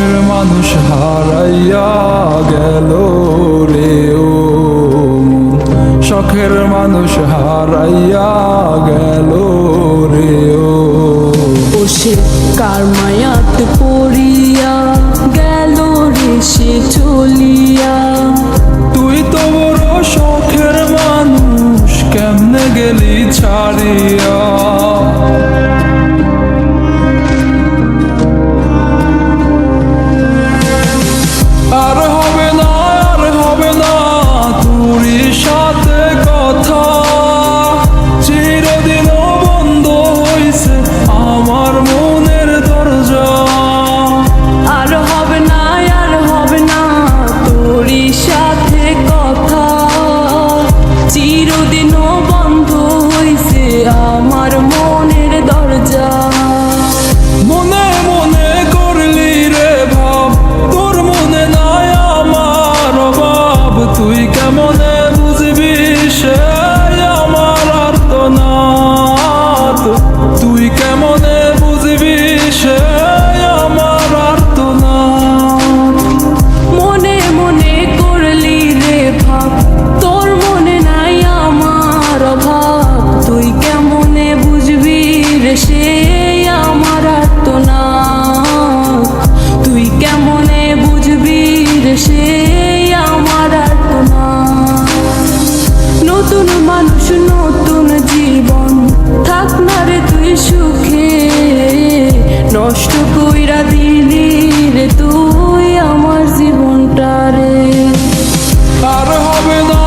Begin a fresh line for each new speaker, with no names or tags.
শখের মানুষ হারাইয়া গেল রে ও মন, শখের মানুষ হারাইয়া গেল রে ও।
সে কার মায়াত পড়িয়া গেল রে সে চলিয়া।
তুই তো বড় শখের মানুষ, কেমনে গেলি ছাড়িয়া। আর হবে না, আর হবে না তোরই সাথে কথা, চিরদিনও বন্ধ হইছে আমার মনের দরজা।
আর হবে না, আর হবে না তোরই সাথে কথা, চিরদিনও বন্ধ হইছে আমার মনের দরজা।
মনে মনে করলি রে ভাব, তোর মনে নাই আমার অভাব। তুই কেমনে বুঝবি সে আমার আর্তনাদ, তুই কেমনে বুঝবি সে আমার আর্তনাদ।
মনে মনে করলি রে ভাব, তোর মনে নাই আমার অভাব। তুই কেমনে বুঝবি রে সে আমার আর্তনাদ, তুই কেমনে বুঝবি রে সে আমার আর্তনাদ। নতুন মানুষ নতুন জীবন, থাক না রে তুই সুখে, নষ্ট কইরা দিলি রে তুই আমার জীবনটা রে।
আর হবে না,